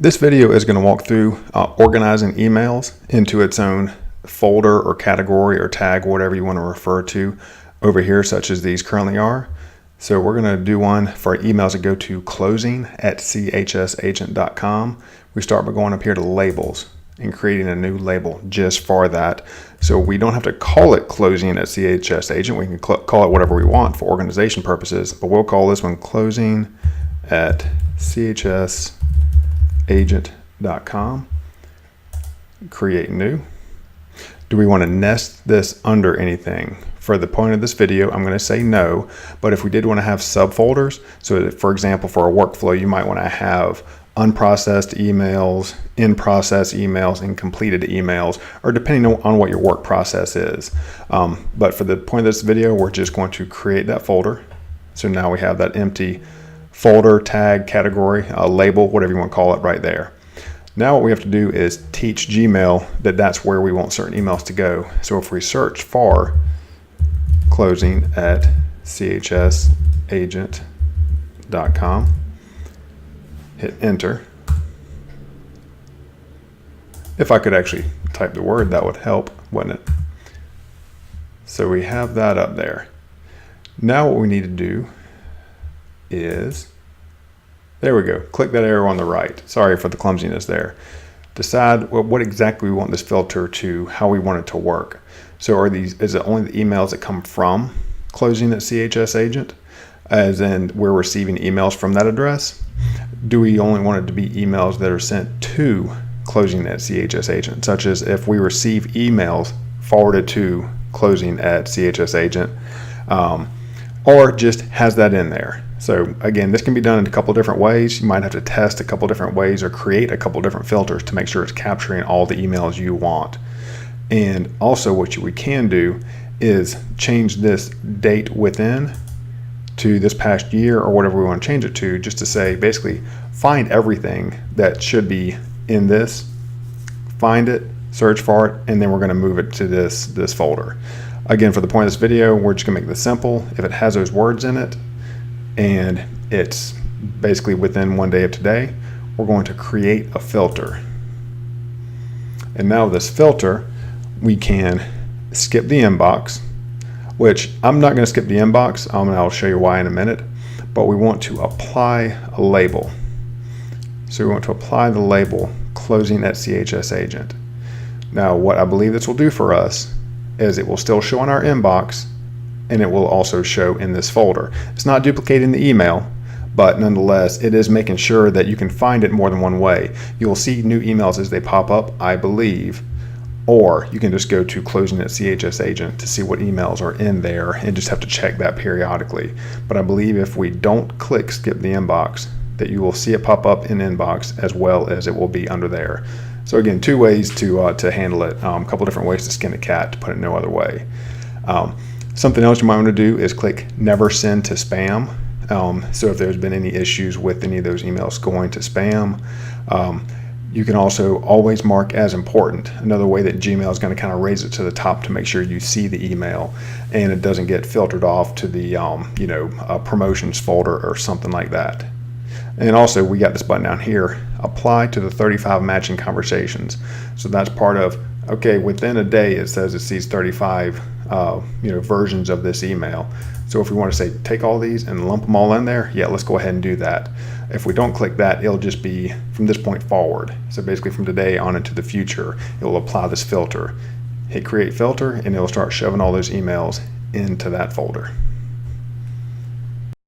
This video is going to walk through organizing emails into its own folder or category or tag, whatever you want to refer to over here, such as these currently are. So we're going to do one for our emails that go to closing@chsagent.com. We start by going up here to labels and creating a new label just for that. So we don't have to call it closing at CHS Agent. We can call it whatever we want for organization purposes, but we'll call this one closing at chsagent.com. Create new. Do we want to nest this under anything? For the point of this video, I'm going to say no, but if we did want to have subfolders, so for example, for a workflow, you might want to have unprocessed emails, in-process emails, and completed emails, or depending on what your work process is. But for the point of this video, we're just going to create that folder. So now we have that empty folder, tag, category, label, whatever you want to call it right there. Now what we have to do is teach Gmail that that's where we want certain emails to go. So if we search for closing at chsagent.com, hit enter. If I could actually type the word, that would help, wouldn't it? So we have that up there. Now what we need to do is, there we go, click that arrow on the right. Sorry for the clumsiness there. Decide what exactly we want this filter to, how we want it to work. So is it only the emails that come from closing at CHS Agent, as in we're receiving emails from that address? Do we only want it to be emails that are sent to closing at CHS Agent, such as if we receive emails forwarded to closing at CHS Agent, or just has that in there? So again, this can be done in a couple different ways. You might have to test a couple different ways or create a couple different filters to make sure it's capturing all the emails you want. And also what we can do is change this date within to this past year or whatever we want to change it to, just to say basically find everything that should be in this, find it, search for it, and then we're going to move it to this folder. Again, for the point of this video, we're just going to make this simple. If it has those words in it and it's basically within one day of today, we're going to create a filter. And now this filter, we can skip the inbox, which I'm not going to skip the inbox, and I'll show you why in a minute, but we want to apply a label. So we want to apply the label closing at CHS Agent. Now what I believe this will do for us is it will still show in our inbox, and it will also show in this folder. It's not duplicating the email, but nonetheless, it is making sure that you can find it more than one way. You will see new emails as they pop up, I believe, or you can just go to closing at CHS Agent to see what emails are in there and just have to check that periodically. But I believe if we don't click skip the inbox, that you will see it pop up in inbox as well as it will be under there. So again, two ways to handle it, a couple different ways to skin a cat, to put it no other way. Something else you might want to do is click never send to spam. So if there's been any issues with any of those emails going to spam, you can also always mark as important. Another way that Gmail is going to kind of raise it to the top to make sure you see the email and it doesn't get filtered off to the promotions folder or something like that. And also we got this button down here, apply to the 35 matching conversations. So that's part of, okay, within a day it says it sees 35 versions of this email. So if we want to say take all these and lump them all in there, yeah, let's go ahead and do that. If we don't click that, it'll just be from this point forward. So basically from today on into the future, it will apply this filter. Hit create filter and it will start shoving all those emails into that folder.